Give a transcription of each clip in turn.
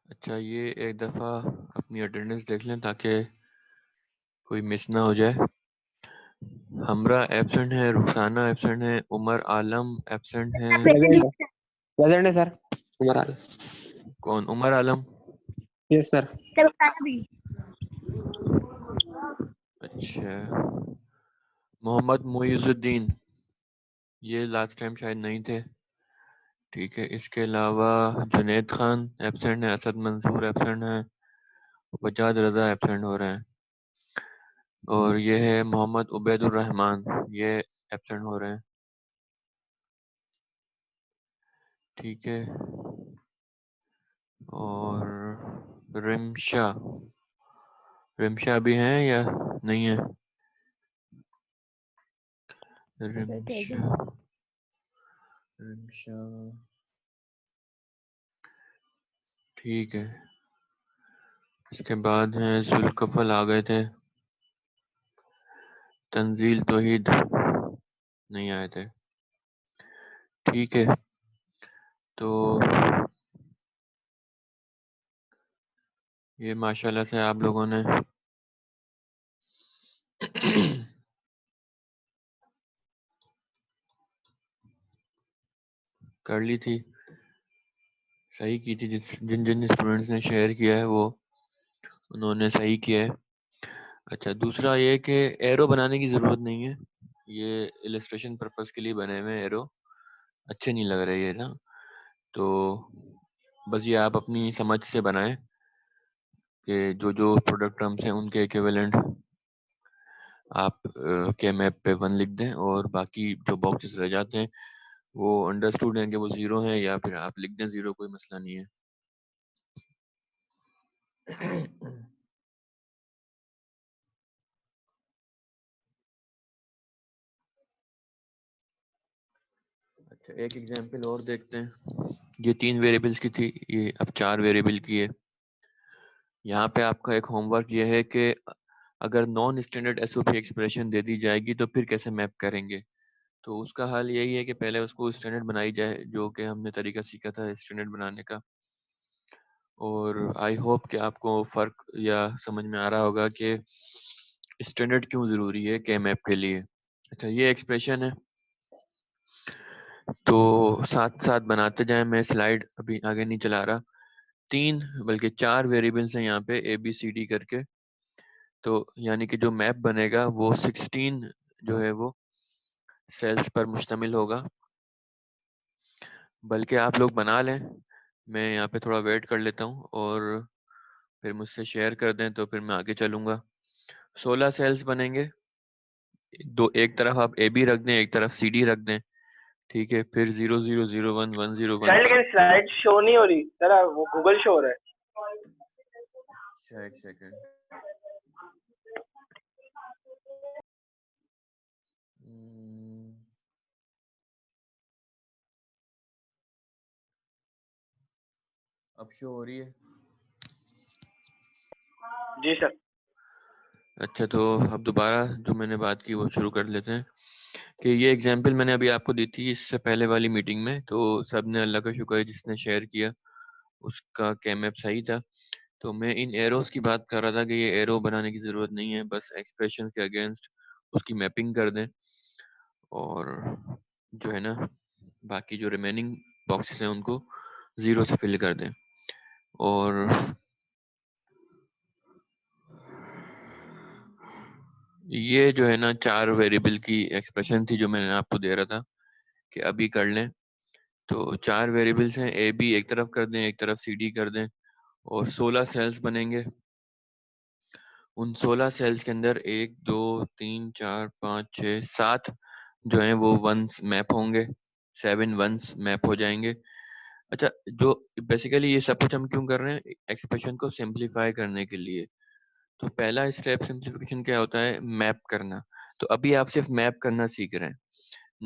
अच्छा, ये एक दफ़ा अपनी अटेंडेंस देख लें ताकि कोई मिस ना हो जाए। हमरा एब्सेंट है, रुखसाना एब्सेंट है, उमर आलम एब्सेंट है। प्रेजेंट है सर। उमर आलम। कौन? उमर आलम। Yes sir. अच्छा, मोहम्मद मुइजुद्दीन, ये लास्ट टाइम शायद नहीं थे। ठीक है, इसके अलावा जुनैद खान एब्सेंट है, असद मंसूर एब्सेंट है, वजाद रजा एब्सेंट हो रहे हैं, और ये है मोहम्मद उबैदुर रहमान, ये एब्सेंट हो रहे हैं। ठीक है, और रिमशा भी हैं या नहीं है? रिमशा ठीक है। इसके बाद है जुल्कफल आ गए थे, तंजील तौहीद नहीं आए थे। ठीक है, तो ये माशाल्लाह से आप लोगों ने कर ली थी, सही की थी। जिन जिन स्टूडेंट्स ने शेयर किया है वो उन्होंने सही किया है। अच्छा, दूसरा ये कि एरो बनाने की ज़रूरत नहीं है, ये इलस्ट्रेशन पर्पस के लिए बने हुए एरो अच्छे नहीं लग रहे ये ना, तो बस ये आप अपनी समझ से बनाएं कि जो जो प्रोडक्ट टर्म्स हैं उनके इक्विवेलेंट आप के मैप पे 1 लिख दें, और बाकी जो बॉक्सेस रह जाते हैं वो अंडरस्टूड हैं कि वो 0 हैं, या फिर आप लिख दें 0, कोई मसला नहीं है। अच्छा, एक एग्जांपल और देखते हैं। ये 3 वेरिएबल्स की थी, ये अब 4 वेरिएबल की है। यहाँ पे आपका एक होमवर्क ये है कि अगर नॉन स्टैंडर्ड एसओपी एक्सप्रेशन दे दी जाएगी तो फिर कैसे मैप करेंगे। तो उसका हल यही है कि पहले उसको स्टैंडर्ड बनाई जाए, जो कि हमने तरीका सीखा था स्टैंडर्ड बनाने का। और आई होप कि आपको फ़र्क या समझ में आ रहा होगा कि स्टैंडर्ड क्यों ज़रूरी है के मैप के लिए। अच्छा, ये एक्सप्रेशन है, तो साथ साथ बनाते जाएं। मैं स्लाइड अभी आगे नहीं चला रहा। 3 बल्कि 4 वेरिएबल्स हैं यहाँ पे ABCD करके, तो यानी कि जो मैप बनेगा वो 16 जो है वो सेल्स पर मुश्तमिल होगा। बल्कि आप लोग बना लें, मैं यहाँ पे थोड़ा वेट कर लेता हूँ और फिर मुझसे शेयर कर दें तो फिर मैं आगे चलूँगा। 16 सेल्स बनेंगे, एक तरफ आप AB रख दें, एक तरफ CD रख दें। ठीक है, फिर 0001 101। लेकिन स्लाइड शो नहीं हो रही जरा, वो गूगल शो हो रहा है। अच्छा, एक सेकंड। अब शो हो रही है? जी सर। अच्छा, तो अब दोबारा जो मैंने बात की वो शुरू कर लेते हैं कि ये एग्जांपल मैंने अभी आपको दी थी इससे पहले वाली मीटिंग में, तो सब ने अल्लाह का शुक्र है जिसने शेयर किया उसका कैमएप सही था। तो मैं इन एरोस की बात कर रहा था कि ये एरो बनाने की ज़रूरत नहीं है, बस एक्सप्रेशन के अगेंस्ट उसकी मैपिंग कर दें, और जो है ना बाकी जो रिमेनिंग बॉक्सेस हैं उनको 0 से फिल कर दें। और ये जो है ना 4 वेरिएबल की एक्सप्रेशन थी जो मैंने आपको दे रहा था कि अभी कर लें। तो 4 वेरिएबल्स हैं, ए बी एक तरफ कर दें, एक तरफ सी डी कर दें, और 16 सेल्स बनेंगे। उन 16 सेल्स के अंदर 1 2 3 4 5 6 7 जो हैं वो वंस मैप होंगे, 7 वंस मैप हो जाएंगे। अच्छा, जो बेसिकली ये सब कुछ हम क्यों कर रहे हैं? एक्सप्रेशन को सिंप्लीफाई करने के लिए। तो पहला स्टेप सिंप्लीफिकेशन क्या होता है? मैप करना। तो अभी आप सिर्फ मैप करना सीख रहे हैं।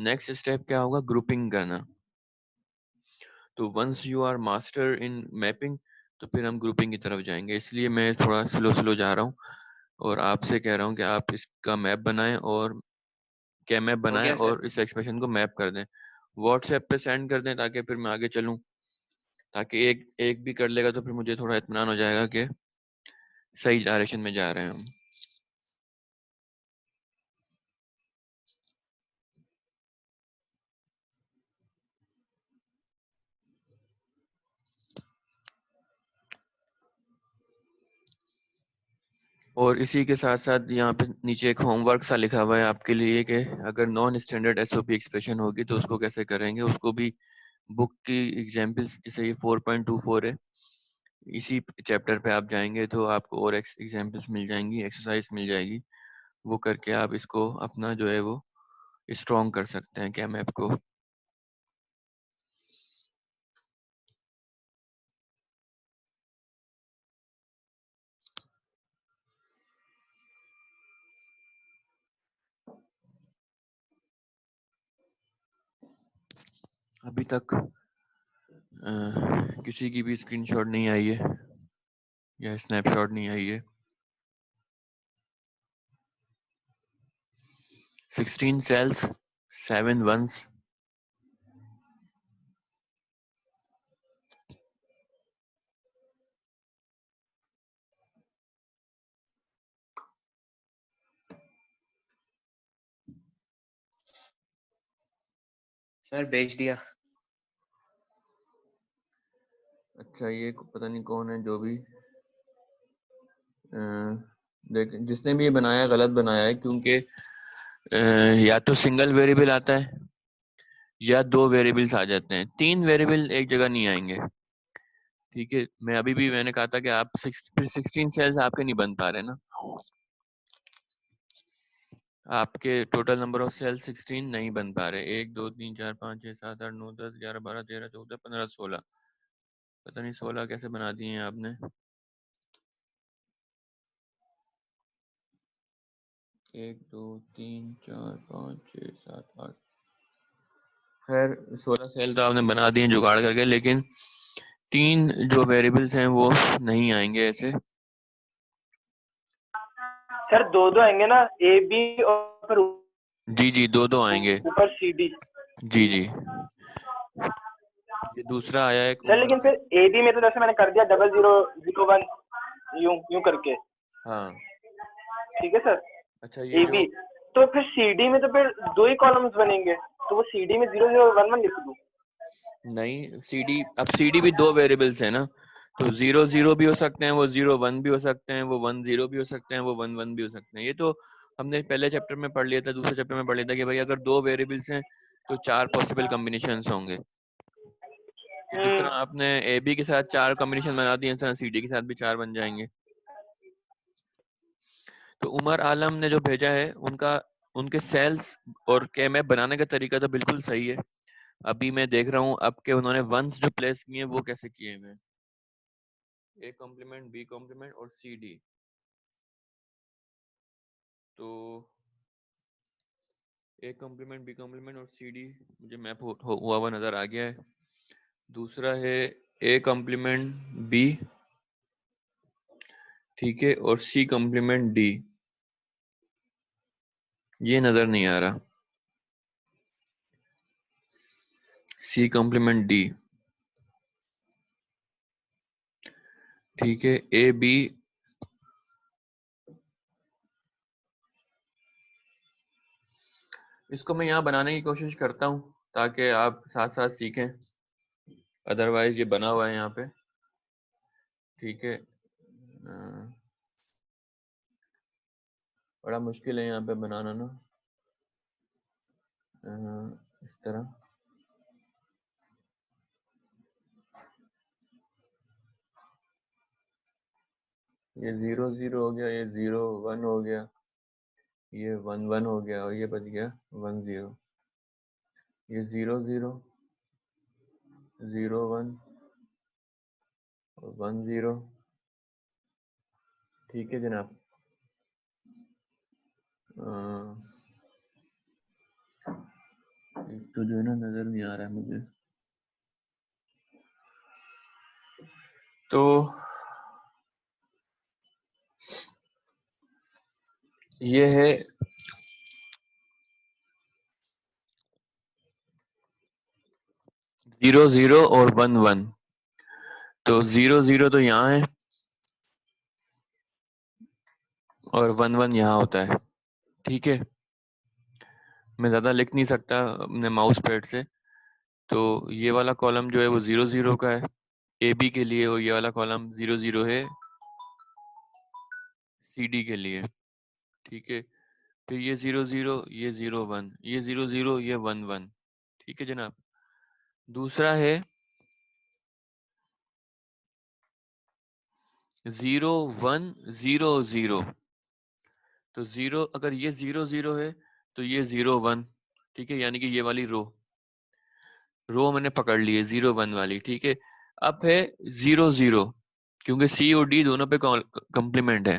नेक्स्ट स्टेप क्या होगा? ग्रुपिंग करना। तो once you are master in mapping, तो फिर हम ग्रुपिंग की तरफ जाएंगे। इसलिए मैं थोड़ा स्लो स्लो जा रहा हूँ और आपसे कह रहा हूँ कि आप इसका मैप बनाएं और क्या मैप हो बनाएं गया सर। और इस एक्सप्रेशन को मैप कर दें, व्हाट्सएप पे सेंड कर दें, ताकि फिर मैं आगे चलूं। ताकि एक एक भी कर लेगा तो फिर मुझे थोड़ा इत्मीनान हो जाएगा कि सही डायरेक्शन में जा रहे हैं हम। और इसी के साथ साथ यहाँ पे नीचे एक होमवर्क सा लिखा हुआ है आपके लिए कि अगर नॉन स्टैंडर्ड एसओपी एक्सप्रेशन होगी तो उसको कैसे करेंगे। उसको भी बुक की एग्जाम्पल्स, जैसे ये 4.24 है, इसी चैप्टर पे आप जाएंगे तो आपको और एग्जाम्पल्स मिल जाएंगी, एक्सरसाइज मिल जाएगी। वो करके आप इसको अपना जो है वो स्ट्रॉन्ग कर सकते हैं क्या मैप को। अभी तक किसी की भी स्क्रीनशॉट नहीं आई है या स्नैपशॉट नहीं आई है। 16 cells, 7 ones. सर भेज दिया। अच्छा, ये पता नहीं कौन है जो भी देख, जिसने भी ये बनाया गलत बनाया है, क्योंकि या तो सिंगल वेरिएबल आता है या 2 वेरिएबल्स आ जाते हैं, 3 वेरिएबल एक जगह नहीं आएंगे। ठीक है, मैंने कहा था कि आप 16 सेल्स आपके नहीं बन पा रहे ना, आपके टोटल नंबर ऑफ सेल 16 नहीं बन पा रहे। 1 2 3 4 5 6 7 8 9 10 11 12 13 14 15 16, पता नहीं 16 कैसे बना दिए हैं आपने। 1 2 3 4 5 6 7 8, खैर 16 सेल तो आपने बना दिए जुगाड़ करके, लेकिन 3 जो वेरिएबल्स हैं वो नहीं आएंगे ऐसे। सर दो दो आएंगे ना, ए बी और फिर जी जी, 2 आएंगे। ऊपर सी डी। जी जी, ये दूसरा आया है सर उमर लेकिन का। फिर ए बी में तो जैसे मैंने कर दिया 0001 यूं यूं करके, हाँ, ठीक है सर। अच्छा ये ए जो बी तो फिर सी डी में तो फिर 2 ही कॉलम्स बनेंगे, तो वो सी डी में 0011 लिख दूं। नहीं, सीडी, अब सीडी भी 2 वेरिएबल्स है ना, तो 0 0 भी हो सकते हैं, वो 0 1 भी हो सकते हैं, वो 1 0 भी हो सकते हैं, वो 1 1 भी हो सकते हैं। ये तो हमने पहले चैप्टर में पढ़ लिया था, दूसरे चैप्टर में पढ़ लिया था कि भाई अगर 2 वेरिएबल्स हैं तो 4 पॉसिबल कॉम्बिनेशंस होंगे। तो जिस तरह आपने ए बी के साथ 4 कॉम्बिनेशन बना दिए, इस तरह सी डी के साथ भी 4 बन जाएंगे। तो उमर आलम ने जो भेजा है उनके सेल्स और के मैप बनाने का तरीका तो बिल्कुल सही है। अभी मैं देख रहा हूँ अब के उन्होंने वंस जो प्लेस किए हैं वो कैसे किए हैं, ए कॉम्प्लीमेंट बी कॉम्प्लीमेंट और सी डी। तो ए कॉम्प्लीमेंट बी कॉम्प्लीमेंट और सी डी मुझे मैप हुआ हुआ नजर आ गया है। दूसरा है ए कॉम्प्लीमेंट बी, ठीक है, और सी कॉम्प्लीमेंट डी, ये नजर नहीं आ रहा। सी कॉम्प्लीमेंट डी, ठीक है, ए बी, इसको मैं यहाँ बनाने की कोशिश करता हूँ ताकि आप साथ साथ सीखें, अदरवाइज ये बना हुआ है यहाँ पे। ठीक है, बड़ा मुश्किल है यहाँ पे बनाना ना, इस तरह। ये 0 0 हो गया, ये 0 1 हो गया, ये 1 1 हो गया, और ये बच गया 1 0। ये 0 0 0 1 और 1 0। ठीक है जनाब। एक तो जो है ना नजर नहीं आ रहा है मुझे, तो ये है 0 0 और 1 1। तो 0 0 तो यहाँ है और 1 1 यहाँ होता है। ठीक है, मैं ज़्यादा लिख नहीं सकता अपने माउस पैड से, तो ये वाला कॉलम जो है वो 0 0 का है ए बी के लिए, और ये वाला कॉलम 0 0 है सी डी के लिए। ठीक है, फिर ये 0 0, ये 0 1, ये 0 0, ये 1 1। ठीक है जनाब। दूसरा है 0 1 0 0। तो 0, अगर ये 0 0 है तो ये 0 1। ठीक है, यानी कि ये वाली रो मैंने पकड़ ली है 0 1 वाली। ठीक है, अब है 0 0, क्योंकि सी और डी दोनों पे कॉम्प्लीमेंट है,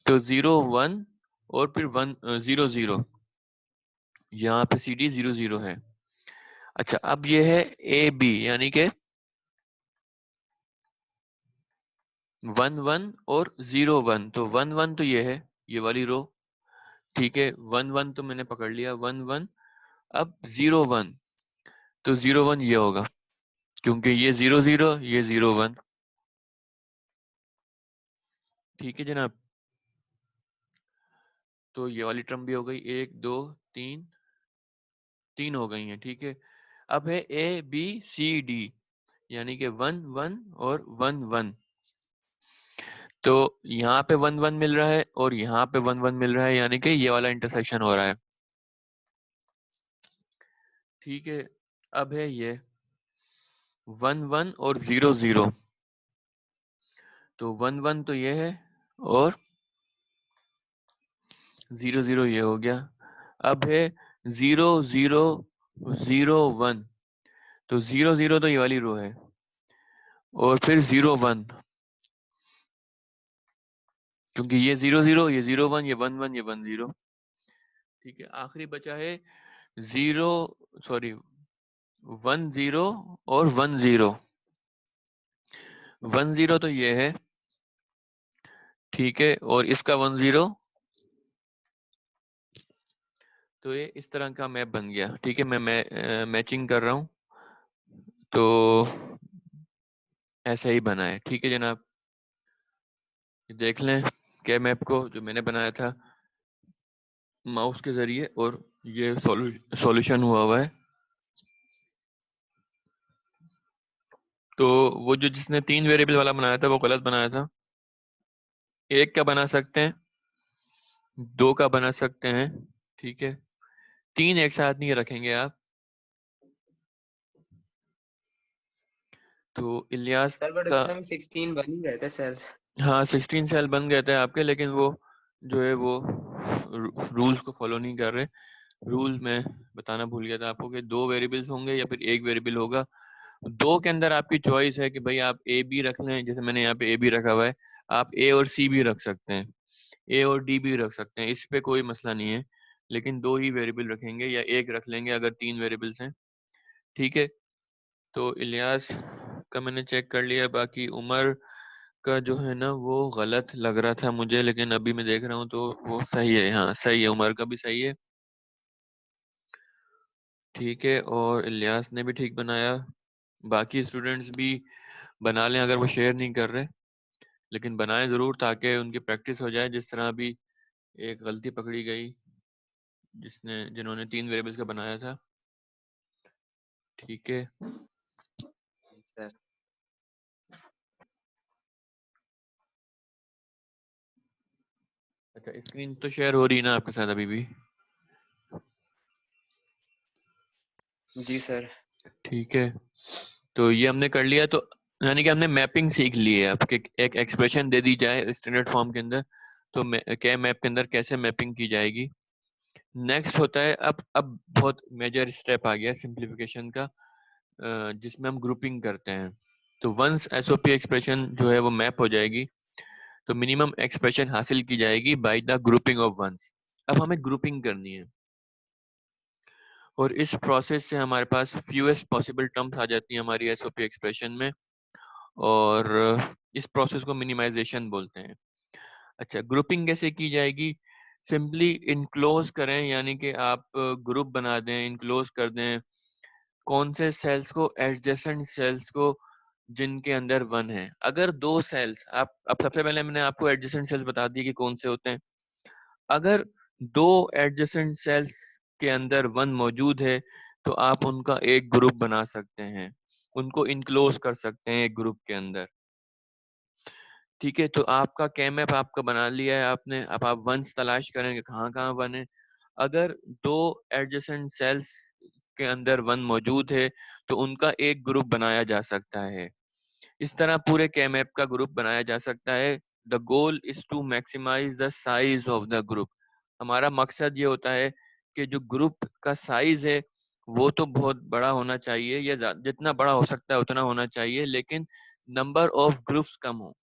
तो 0 1 और फिर 1 0 0, यहाँ पे सी डी 0 0 है। अच्छा, अब ये है ए बी, यानी कि 1 1 और 0 1। तो 1 1 तो ये है, ये वाली रो। ठीक है, 1 1 तो मैंने पकड़ लिया 1 1। अब 0 1, तो 0 1 ये होगा, क्योंकि ये 0 0, ये 0 1। ठीक है जनाब। तो ये वाली टर्म भी हो गई, 1 2 3, 3 हो गई हैं। ठीक है, अब है ए बी सी डी, यानी कि 1 1 और 1 1। तो यहाँ पे 1 1 मिल रहा है और यहाँ पे 1 1 मिल रहा है, यानी कि ये वाला इंटरसेक्शन हो रहा है। ठीक है, अब है ये 1 1 और 0 0। तो 1 1 तो ये है और 0 0 ये हो गया। अब है 0 0 0 1। तो 0 0 तो ये वाली रो है, और फिर 0 1, क्योंकि ये 0 0, ये 0 1, ये 1 1, ये 1 0। ठीक है, आखिरी बचा है 0 सॉरी 1 0 और 1 0। 1 0 तो ये है, ठीक है, और इसका 1 0, तो ये इस तरह का मैप बन गया। ठीक है, मैं मैचिंग कर रहा हूँ, तो ऐसा ही बना है। ठीक है जनाब, देख लें क्या मैप को जो मैंने बनाया था माउस के जरिए, और ये सॉल्यूशन हुआ है। तो वो जो जिसने 3 वेरिएबल वाला बनाया था वो गलत बनाया था। एक का बना सकते हैं, 2 का बना सकते हैं। ठीक है, 3 एक साथ नहीं रखेंगे आप। तो इलियास सर बट का, उसमें हम 16 बन ही गए थे सर। हाँ 16 सेल बन गए थे आपके, लेकिन वो जो है वो रूल्स को फॉलो नहीं कर रहे। रूल मैं बताना भूल गया था आपको कि 2 वेरिएबल्स होंगे या फिर 1 वेरिएबल होगा। 2 के अंदर आपकी चॉइस है कि भाई आप ए बी रख लें, जैसे मैंने यहाँ पे ए बी रखा हुआ है। आप ए और सी भी रख सकते हैं, ए और डी भी रख सकते हैं, इस पे कोई मसला नहीं है। लेकिन 2 ही वेरिएबल रखेंगे या 1 रख लेंगे अगर 3 वेरिएबल्स हैं। ठीक है, तो इलियास का मैंने चेक कर लिया, बाकी उमर का जो है ना वो गलत लग रहा था मुझे, लेकिन अभी मैं देख रहा हूँ तो वो सही है। हाँ सही है, उमर का भी सही है। ठीक है, और इलियास ने भी ठीक बनाया। बाकी स्टूडेंट्स भी बना लें अगर वो शेयर नहीं कर रहे, लेकिन बनाएं ज़रूर ताकि उनकी प्रैक्टिस हो जाए। जिस तरह अभी एक गलती पकड़ी गई जिन्होंने 3 वेरिएबल्स का बनाया था। ठीक है, सर अच्छा, स्क्रीन तो शेयर हो रही है ना आपके साथ अभी भी? जी सर। ठीक है, तो ये हमने कर लिया, तो यानी कि हमने मैपिंग सीख ली है। आपके एक एक्सप्रेशन दे दी जाए स्टैंडर्ड फॉर्म के अंदर, तो के मैप के अंदर कैसे मैपिंग की जाएगी। नेक्स्ट होता है, अब बहुत मेजर स्टेप आ गया सिंप्लीफिकेशन का, जिसमें हम ग्रुपिंग करते हैं। तो वंस एसओपी एक्सप्रेशन जो है वो मैप हो जाएगी, तो मिनिमम एक्सप्रेशन हासिल की जाएगी by the grouping of ones. अब हमें ग्रुपिंग करनी है, और इस प्रोसेस से हमारे पास फ्यूएस्ट पॉसिबल टर्म्स आ जाती हैं हमारी एसओपी एक्सप्रेशन में, और इस प्रोसेस को मिनिमाइजेशन बोलते हैं। अच्छा, ग्रुपिंग कैसे की जाएगी? सिंपली इनक्लोज करें, यानी कि आप ग्रुप बना दें, इनक्लोज कर दें कौन से सेल्स को, एडजेसेंट सेल्स को जिनके अंदर 1 है। अगर दो सेल्स, आप अब सबसे पहले मैंने आपको एडजेसेंट सेल्स बता दिए कि कौन से होते हैं। अगर दो एडजेसेंट सेल्स के अंदर 1 मौजूद है, तो आप उनका एक ग्रुप बना सकते हैं, उनको इनक्लोज कर सकते हैं एक ग्रुप के अंदर। ठीक है, तो आपका के मैप आपका बना लिया है आपने। अब आप वंस तलाश करेंगे कहाँ कहाँ 1 है। अगर दो एडजेसेंट सेल्स के अंदर 1 मौजूद है, तो उनका एक ग्रुप बनाया जा सकता है। इस तरह पूरे के मैप का ग्रुप बनाया जा सकता है। The goal is to maximise the size of the group. हमारा मकसद ये होता है कि जो ग्रुप का साइज है वो तो बहुत बड़ा होना चाहिए, या जितना बड़ा हो सकता है उतना होना चाहिए, लेकिन नंबर ऑफ ग्रुप्स कम हो।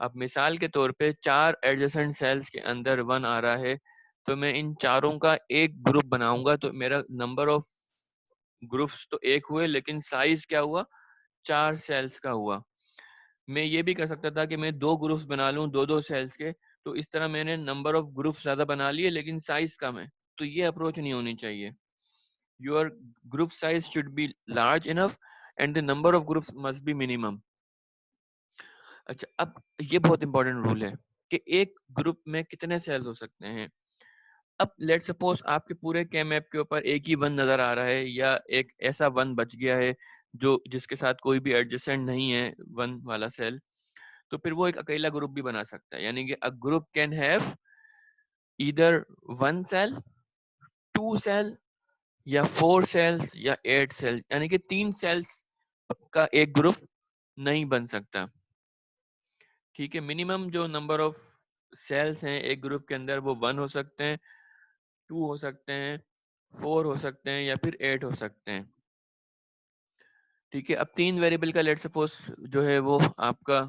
अब मिसाल के तौर पे 4 एडजेसेंट सेल्स के अंदर 1 आ रहा है, तो मैं इन चारों का एक ग्रुप बनाऊंगा, तो मेरा नंबर ऑफ ग्रुप्स तो एक हुए, लेकिन साइज क्या हुआ, 4 सेल्स का हुआ। मैं ये भी कर सकता था कि मैं 2 ग्रुप्स बना लूं, दो दो सेल्स के, तो इस तरह मैंने नंबर ऑफ ग्रुप्स ज्यादा बना लिए लेकिन साइज कम है। तो ये अप्रोच नहीं होनी चाहिए। Your group size should be large enough and the number of groups must be minimum. अच्छा, अब ये बहुत इंपॉर्टेंट रूल है कि एक ग्रुप में कितने सेल्स हो सकते हैं। अब लेट सपोज आपके पूरे के मैप के ऊपर एक ही 1 नजर आ रहा है, या एक ऐसा 1 बच गया है जो जिसके साथ कोई भी एडजेसेंट नहीं है 1 वाला सेल, तो फिर वो एक अकेला ग्रुप भी बना सकता है। यानी कि a group can have either 1 cell, 2 cell, या 4 सेल्स, या 8 सेल, यानी कि 3 सेल्स का एक ग्रुप नहीं बन सकता। ठीक है, मिनिमम जो नंबर ऑफ सेल्स हैं एक ग्रुप के अंदर वो 1 हो सकते हैं, 2 हो सकते हैं, 4 हो सकते हैं, या फिर 8 हो सकते हैं। ठीक है, अब 3 वेरिएबल का लेट सपोज जो है वो आपका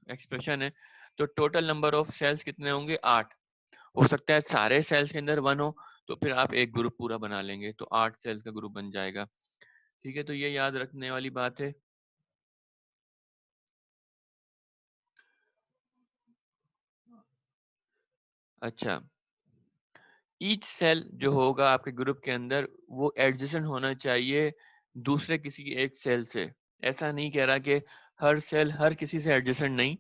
एक्सप्रेशन है, तो टोटल नंबर ऑफ सेल्स कितने होंगे, 8। हो सकता है सारे सेल्स के अंदर 1 हो, तो फिर आप एक ग्रुप पूरा बना लेंगे, तो 8 सेल्स का ग्रुप बन जाएगा। ठीक है, तो ये याद रखने वाली बात है। अच्छा, ईच सेल जो होगा आपके ग्रुप के अंदर वो एडजेसेंट होना चाहिए दूसरे किसी एक सेल से। ऐसा नहीं कह रहा कि हर सेल हर किसी से एडजेसेंट नहीं,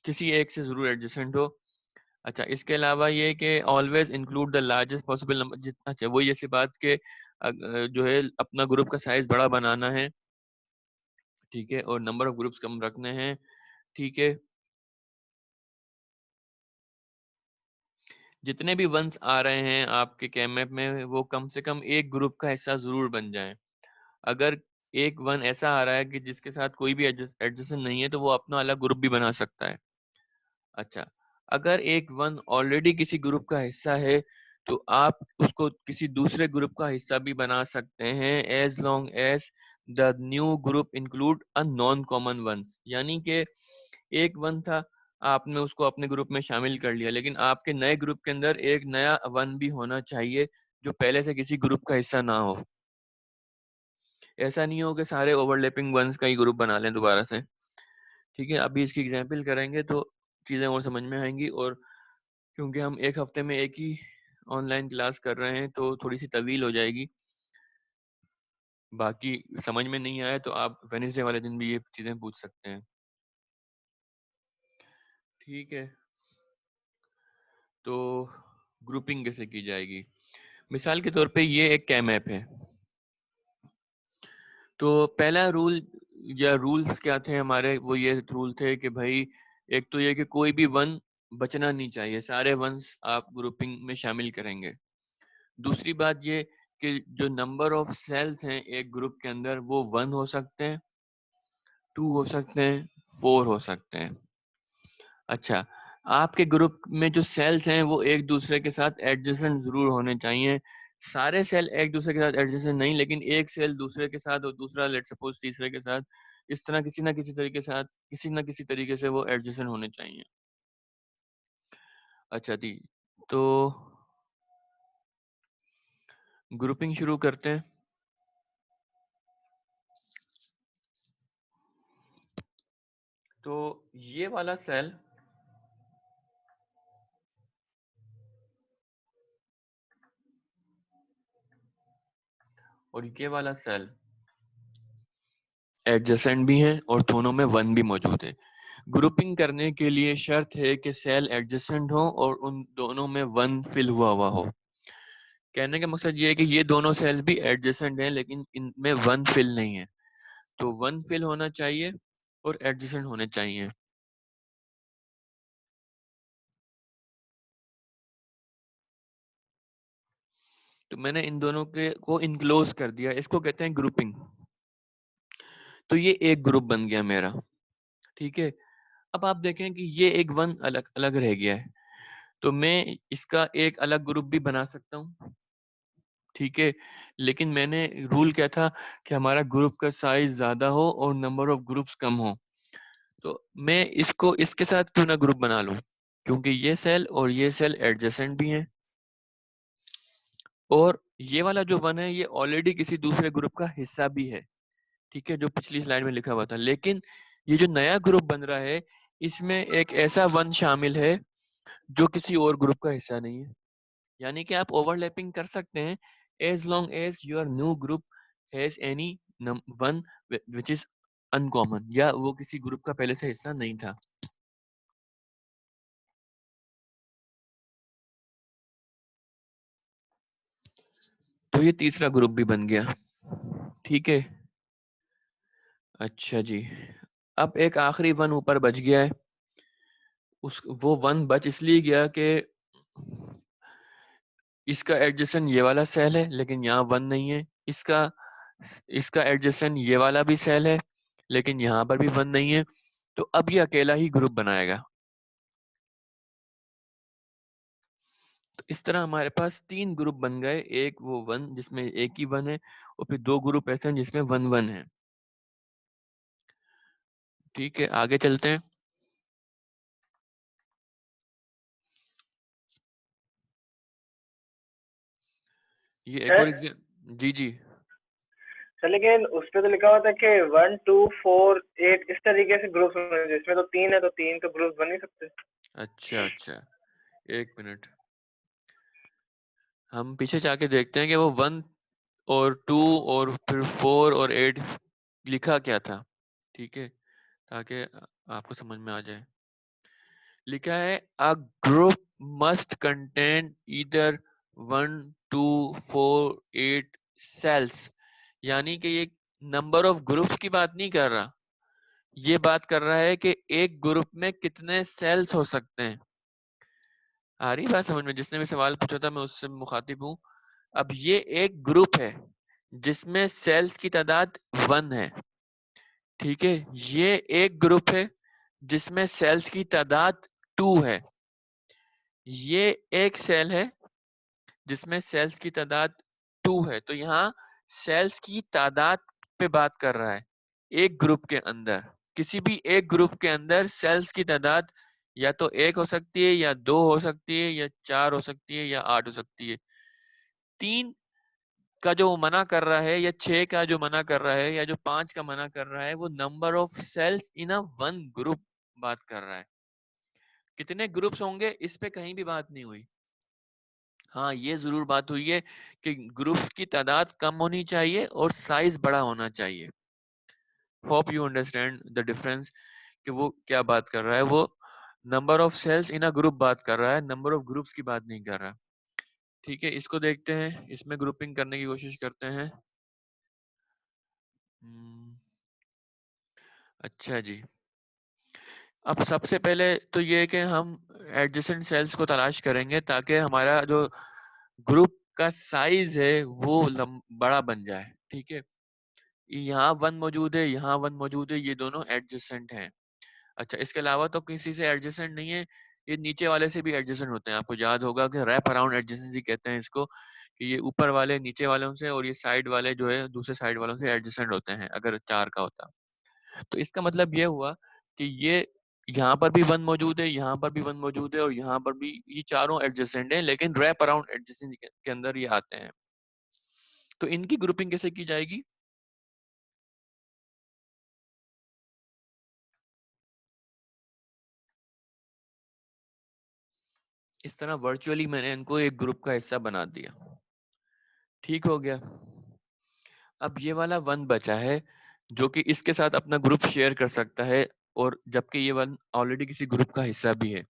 किसी एक से जरूर एडजेसेंट हो। अच्छा, इसके अलावा ये कि always include the largest possible number, जितना चाहिए वही जैसी बात के जो है अपना ग्रुप का साइज बड़ा बनाना है। ठीक है, और नंबर ऑफ ग्रुप्स कम रखने हैं। ठीक है, जितने भी वंस आ रहे हैं आपके कैमएप में वो कम से कम एक ग्रुप का हिस्सा जरूर बन जाएं। अगर एक वन ऐसा आ रहा है कि जिसके साथ कोई भी एडजेसेंट नहीं है, तो वो अपना अलग ग्रुप भी बना सकता है। अच्छा, अगर एक वन ऑलरेडी किसी ग्रुप का हिस्सा है, तो आप उसको किसी दूसरे ग्रुप का हिस्सा भी बना सकते हैं, as long as the new group include a non common one. यानी कि एक वन था, आपने उसको अपने ग्रुप में शामिल कर लिया, लेकिन आपके नए ग्रुप के अंदर एक नया वन भी होना चाहिए जो पहले से किसी ग्रुप का हिस्सा ना हो। ऐसा नहीं हो कि सारे ओवरलैपिंग वंस का ही ग्रुप बना लें दोबारा से। ठीक है, अभी इसकी एग्जाम्पल करेंगे तो चीज़ें और समझ में आएंगी, और क्योंकि हम एक हफ्ते में एक ही ऑनलाइन क्लास कर रहे हैं तो थोड़ी सी तवील हो जाएगी। बाकी समझ में नहीं आया तो आप वेडनेसडे वाले दिन भी ये चीज़ें पूछ सकते हैं। ठीक है, तो ग्रुपिंग कैसे की जाएगी? मिसाल के तौर पे ये एक कैम ऐप है, तो पहला रूल या रूल्स क्या थे हमारे, वो ये रूल थे कि भाई एक तो ये कि कोई भी वन बचना नहीं चाहिए, सारे वंस आप ग्रुपिंग में शामिल करेंगे। दूसरी बात ये कि जो नंबर ऑफ सेल्स हैं एक ग्रुप के अंदर वो 1 हो सकते हैं, 2 हो सकते हैं, 4 हो सकते हैं। अच्छा, आपके ग्रुप में जो सेल्स हैं वो एक दूसरे के साथ एडजेसेंट जरूर होने चाहिए। सारे सेल एक दूसरे के साथ एडजेसेंट नहीं, लेकिन एक सेल दूसरे के साथ और दूसरा लेट सपोज तीसरे के साथ, इस तरह किसी ना किसी तरीके साथ किसी ना किसी तरीके से वो एडजेसेंट होने चाहिए। अच्छा जी, तो ग्रुपिंग शुरू करते हैं। तो ये वाला सेल और ये वाला सेल एडजेसेंट भी हैं और दोनों में 1 भी मौजूद है। ग्रुपिंग करने के लिए शर्त है कि सेल एडजेसेंट हो और उन दोनों में 1 फिल हुआ हो। कहने का मकसद ये है कि ये दोनों सेल्स भी एडजेसेंट हैं लेकिन इनमें 1 फिल नहीं है। तो 1 फिल होना चाहिए और एडजेसेंट होने चाहिए। तो मैंने इन दोनों के को इनक्लोज कर दिया, इसको कहते हैं ग्रुपिंग। तो ये एक ग्रुप बन गया मेरा, ठीक है। अब आप देखें कि ये एक 1 अलग अलग रह गया है, तो मैं इसका एक अलग ग्रुप भी बना सकता हूँ, ठीक है। लेकिन मैंने रूल क्या था कि हमारा ग्रुप का साइज ज्यादा हो और नंबर ऑफ ग्रुप्स कम हो। तो मैं इसको इसके साथ क्यों ना ग्रुप बना लूं, क्योंकि ये सेल और ये सेल एडजेसेंट भी हैं और ये वाला जो 1 है ये ऑलरेडी किसी दूसरे ग्रुप का हिस्सा भी है, ठीक है, जो पिछली स्लाइड में लिखा हुआ था। लेकिन ये जो नया ग्रुप बन रहा है इसमें एक ऐसा 1 शामिल है जो किसी और ग्रुप का हिस्सा नहीं है। यानी कि आप ओवरलैपिंग कर सकते हैं as long as your new group has any 1 which is uncommon, या वो किसी ग्रुप का पहले से हिस्सा नहीं था। तो ये तीसरा ग्रुप भी बन गया, ठीक है। अच्छा जी, अब एक आखिरी 1 ऊपर बच गया है। उस वो 1 बच इसलिए गया कि इसका एडजेसेंट ये वाला सेल है लेकिन यहाँ 1 नहीं है। इसका इसका एडजेसेंट ये वाला भी सेल है लेकिन यहाँ पर भी 1 नहीं है। तो अब ये अकेला ही ग्रुप बनाएगा। तो इस तरह हमारे पास 3 ग्रुप बन गए, एक वो 1 जिसमें एक ही 1 है और फिर 2 ग्रुप ऐसे हैं जिसमें 1 1 है। ठीक है, आगे चलते हैं। ये एक और एग्जाम, जी जी। सर लेकिन उस पे तो लिखा हुआ था कि 1 2 4 8 इस तरीके से ग्रुप्स होने चाहिए, इसमें तो 3 है तो 3 तो ग्रुप बन नहीं सकते। अच्छा अच्छा, एक मिनट, हम पीछे जाके देखते हैं कि वो 1 और 2 और फिर 4 और 8 लिखा क्या था, ठीक है, ताकि आपको समझ में आ जाए। लिखा है a group must contain either 1 2 4 8 cells. यानी कि ये नंबर ऑफ ग्रुप्स की बात नहीं कर रहा, ये बात कर रहा है कि एक ग्रुप में कितने सेल्स हो सकते हैं। आ रही बात समझ में? जिसने भी सवाल पूछा था मैं उससे मुखातिब हूँ। अब ये एक ग्रुप है जिसमें सेल्स की तादाद 1 है, ठीक है। ये एक ग्रुप है जिसमें सेल्स की तादाद 2 है। ये एक सेल है जिसमें सेल्स की तादाद 2 है। तो यहाँ सेल्स की तादाद पे बात कर रहा है एक ग्रुप के अंदर। किसी भी एक ग्रुप के अंदर सेल्स की तादाद या तो 1 हो सकती है या 2 हो सकती है या 4 हो सकती है या 8 हो सकती है। 3 का जो मना कर रहा है या 6 का जो मना कर रहा है या जो 5 का मना कर रहा है वो number of cells in a 1 group बात कर रहा है। कितने ग्रुप्स होंगे इस पे कहीं भी बात नहीं हुई। हाँ, ये जरूर बात हुई है कि ग्रुप्स की तादाद कम होनी चाहिए और साइज बड़ा होना चाहिए। Hope you understand the difference कि वो क्या बात कर रहा है। वो number of cells in a group बात कर रहा है, नंबर ऑफ ग्रुप्स की बात नहीं कर रहा। ठीक है, इसको देखते हैं, इसमें ग्रुपिंग करने की कोशिश करते हैं। अच्छा जी, अब सबसे पहले तो ये है कि हम एडजेसेंट सेल्स को तलाश करेंगे ताकि हमारा जो ग्रुप का साइज है वो बड़ा बन जाए। ठीक है, यहाँ 1 मौजूद है, यहाँ 1 मौजूद है, ये दोनों एडजेसेंट हैं। अच्छा, इसके अलावा तो किसी से एडजेसेंट नहीं है, ये नीचे वाले से भी एडजेसेंट होते हैं। आपको याद होगा कि रैप अराउंड एडजेसेंसी कहते हैं इसको, कि ये ऊपर वाले नीचे वालों से और ये साइड वाले जो है दूसरे साइड वालों से एडजेसेंट होते हैं अगर 4 का होता। तो इसका मतलब ये हुआ कि ये यहाँ पर भी 1 मौजूद है, यहाँ पर भी 1 मौजूद है और यहाँ पर भी, ये चारों एडजेसेंट हैं लेकिन रैप अराउंड एडजेसेंसी के अंदर ये आते हैं। तो इनकी ग्रुपिंग कैसे की जाएगी? इस तरह वर्चुअली मैंने इनको एक ग्रुप का हिस्सा बना दिया। ठीक हो गया। अब ये वाला 1 बचा है जो कि इसके साथ अपना ग्रुप शेयर कर सकता है, और जबकि ये 1 ऑलरेडी किसी ग्रुप का हिस्सा भी है।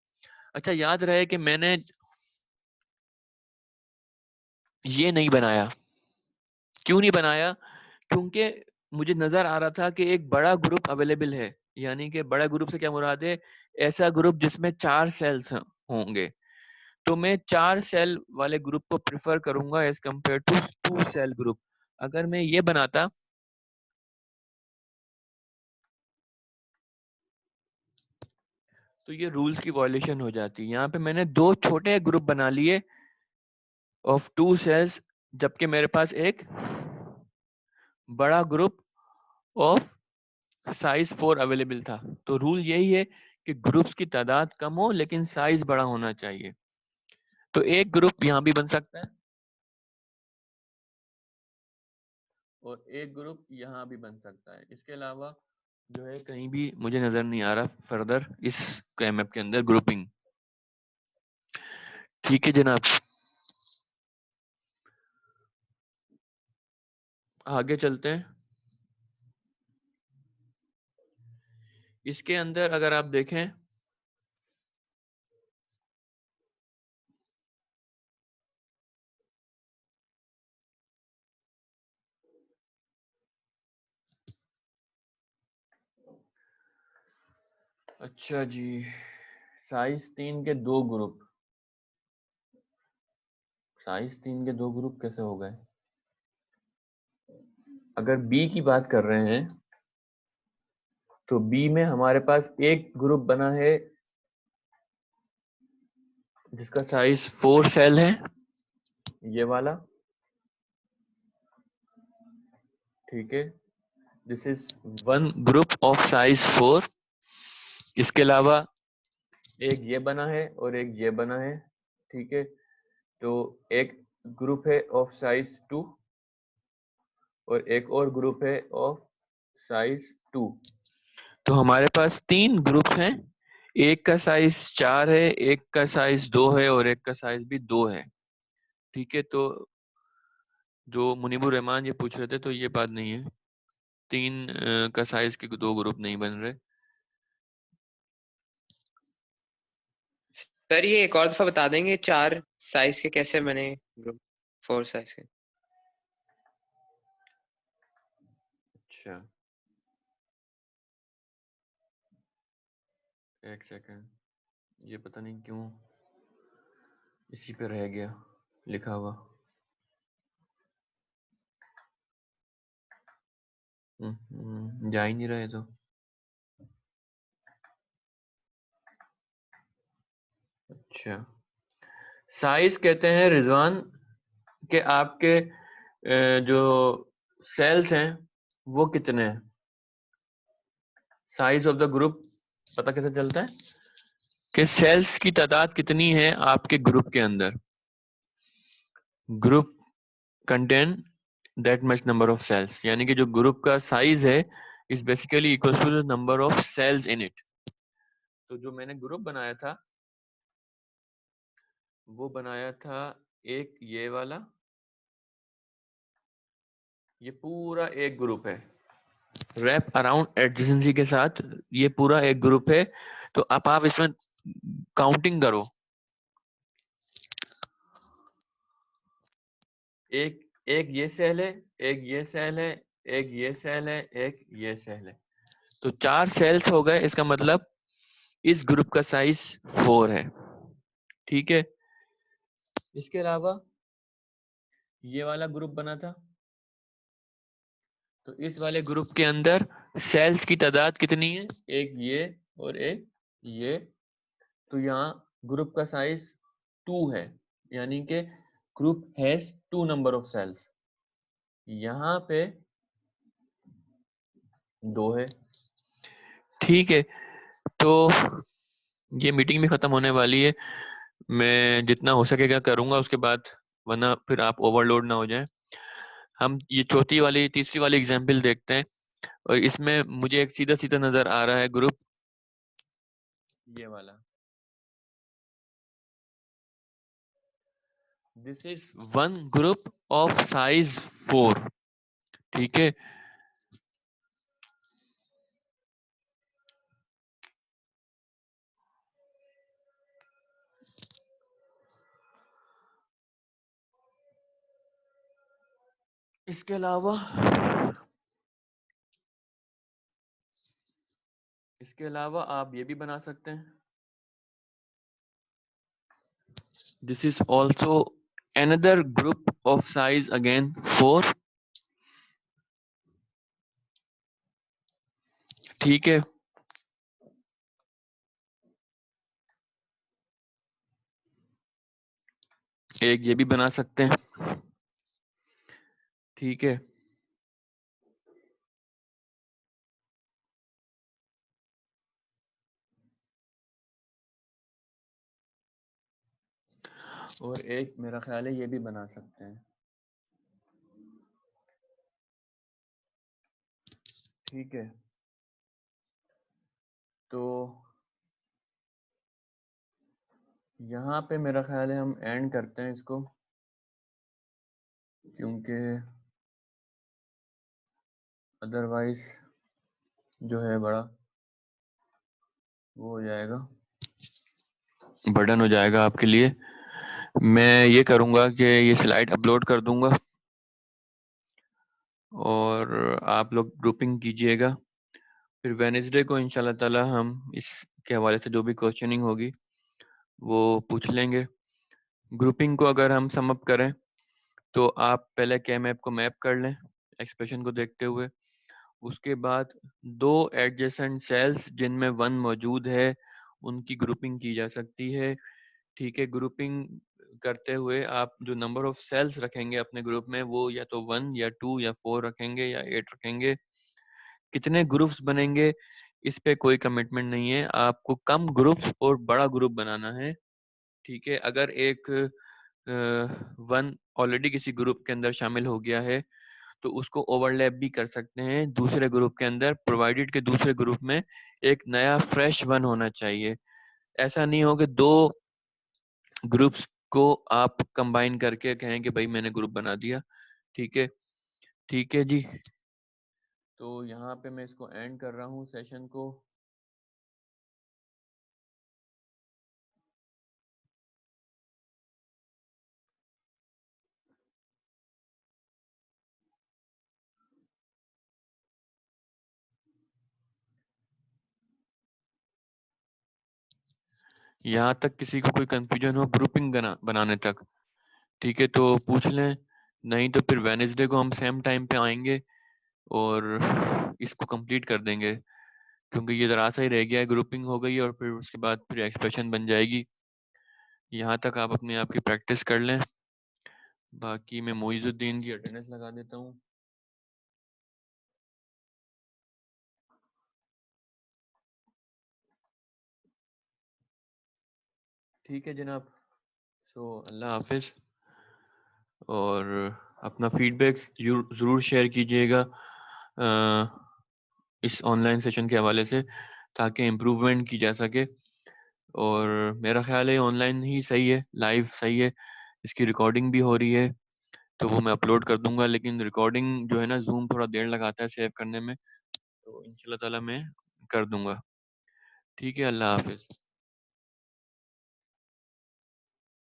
अच्छा, याद रहे कि मैंने ये नहीं बनाया। क्यों नहीं बनाया? क्योंकि मुझे नजर आ रहा था कि एक बड़ा ग्रुप अवेलेबल है, यानी कि बड़ा ग्रुप से क्या मुराद है, ऐसा ग्रुप जिसमें 4 सेल्स होंगे। तो मैं 4 सेल वाले ग्रुप को प्रेफर करूंगा as compare to 2 cell group. अगर मैं ये बनाता तो ये रूल्स की वायलेशन हो जाती। यहाँ पे मैंने 2 छोटे ग्रुप बना लिए ऑफ 2 सेल्स, जबकि मेरे पास एक बड़ा ग्रुप ऑफ साइज 4 अवेलेबल था। तो रूल यही है कि ग्रुप्स की तादाद कम हो लेकिन साइज बड़ा होना चाहिए। तो एक ग्रुप यहाँ भी बन सकता है और एक ग्रुप यहाँ भी बन सकता है। इसके अलावा जो है कहीं भी मुझे नजर नहीं आ रहा फर्दर इस केएमएफ के अंदर ग्रुपिंग। ठीक है जनाब, आगे चलते हैं। इसके अंदर अगर आप देखें अच्छा जी, साइज 3 के 2 ग्रुप, साइज 3 के 2 ग्रुप कैसे हो गए? अगर बी की बात कर रहे हैं तो बी में हमारे पास एक ग्रुप बना है जिसका साइज 4 सेल है, ये वाला। ठीक है, this is 1 group of size 4। इसके अलावा एक ये बना है और एक ये बना है। ठीक है, तो एक ग्रुप है ऑफ साइज 2 और एक और ग्रुप है ऑफ साइज 2। तो हमारे पास 3 ग्रुप्स हैं, एक का साइज 4 है, एक का साइज 2 है और एक का साइज भी 2 है। ठीक है, तो जो मुनीबुर रहमान ये पूछ रहे थे तो ये बात नहीं है, 3 का साइज के 2 ग्रुप नहीं बन रहे। सर ये एक और दफा बता देंगे 4 साइज के कैसे बने ग्रुप 4 साइज के? अच्छा, एक सेकंड, ये पता नहीं क्यों इसी पे रह गया लिखा हुआ। जा ही नहीं रहे तो। अच्छा, साइज कहते हैं रिजवान कि आपके जो सेल्स हैं वो कितने हैं। साइज ऑफ द ग्रुप पता कैसे चलता है कि सेल्स की तादाद कितनी है आपके ग्रुप के अंदर। Group contain that much number of cells, यानी कि जो ग्रुप का साइज है is basically equal to the number of cells in it. तो जो मैंने ग्रुप बनाया था वो बनाया था एक ये वाला, ये पूरा एक ग्रुप है रैप अराउंड एडजेसेंसी के साथ, ये पूरा एक ग्रुप है। तो अब आप इसमें काउंटिंग करो, एक एक ये सेल है, एक ये सेल है, एक ये सेल है, एक ये सेल है। तो 4 सेल्स हो गए, इसका मतलब इस ग्रुप का साइज 4 है। ठीक है, इसके अलावा ये वाला ग्रुप बना था, तो इस वाले ग्रुप के अंदर सेल्स की तादाद कितनी है, एक ये और एक ये, तो यहाँ ग्रुप का साइज 2 है, यानी कि group has 2 number of cells, यहाँ पे 2 है। ठीक है, तो ये मीटिंग भी खत्म होने वाली है, मैं जितना हो सकेगा करूंगा उसके बाद, वरना फिर आप ओवरलोड ना हो जाए। हम ये चौथी वाली तीसरी वाली एग्जाम्पल देखते हैं, और इसमें मुझे एक सीधा सीधा नजर आ रहा है ग्रुप ये वाला, this is one group of size 4। ठीक है, इसके अलावा आप ये भी बना सकते हैं, this is also another group of size again 4। ठीक है, एक ये भी बना सकते हैं। ठीक है, और एक मेरा ख्याल है ये भी बना सकते हैं। ठीक है, तो यहाँ पे मेरा ख्याल है हम एंड करते हैं इसको, क्योंकि अदरवाइज जो है बड़ा वो हो जाएगा, बर्डन हो जाएगा आपके लिए। मैं ये करूँगा कि ये स्लाइड अपलोड कर दूंगा, और आप लोग ग्रुपिंग कीजिएगा, फिर वेडनेसडे को इंशाल्लाह ताला हम इसके हवाले से जो भी क्वेश्चनिंग होगी वो पूछ लेंगे। ग्रुपिंग को अगर हम सम अप करें, तो आप पहले के मैप को मैप कर लें एक्सप्रेशन को देखते हुए, उसके बाद दो एडजेसेंट सेल्स जिनमें 1 मौजूद है उनकी ग्रुपिंग की जा सकती है। ठीक है, ग्रुपिंग करते हुए आप जो नंबर ऑफ सेल्स रखेंगे अपने ग्रुप में वो या तो 1 या 2 या 4 रखेंगे या 8 रखेंगे। कितने ग्रुप्स बनेंगे इस पे कोई कमिटमेंट नहीं है, आपको कम ग्रुप्स और बड़ा ग्रुप बनाना है। ठीक है, अगर एक 1 ऑलरेडी किसी ग्रुप के अंदर शामिल हो गया है तो उसको ओवरलैप भी कर सकते हैं दूसरे ग्रुप के अंदर, प्रोवाइडेड के दूसरे ग्रुप में एक नया फ्रेश 1 होना चाहिए। ऐसा नहीं हो कि दो ग्रुप्स को आप कंबाइन करके कहें कि भाई मैंने ग्रुप बना दिया। ठीक है, ठीक है जी, तो यहाँ पे मैं इसको एंड कर रहा हूँ सेशन को। यहाँ तक किसी को कोई कंफ्यूजन हो ग्रुपिंग बनाने तक, ठीक है, तो पूछ लें, नहीं तो फिर वेडनेसडे को हम सेम टाइम पे आएंगे और इसको कंप्लीट कर देंगे, क्योंकि ये ज़रा सा ही रह गया है, ग्रुपिंग हो गई और फिर उसके बाद फिर एक्सप्रेशन बन जाएगी। यहाँ तक आप अपने आप की प्रैक्टिस कर लें, बाकी मैं मोइजुद्दीन की अटेंडेंस लगा देता हूँ। ठीक है जनाब, सो अल्लाह हाफिज़, और अपना फीडबैक ज़रूर शेयर कीजिएगा इस ऑनलाइन सेशन के हवाले से, ताकि इम्प्रूवमेंट की जा सके। और मेरा ख्याल है ऑनलाइन ही सही है, लाइव सही है, इसकी रिकॉर्डिंग भी हो रही है तो वो मैं अपलोड कर दूंगा, लेकिन रिकॉर्डिंग जो है ना जूम थोड़ा देर लगाता है सेव करने में, तो इंशाल्लाह ताला मैं कर दूंगा। ठीक है, अल्लाह हाफिज़।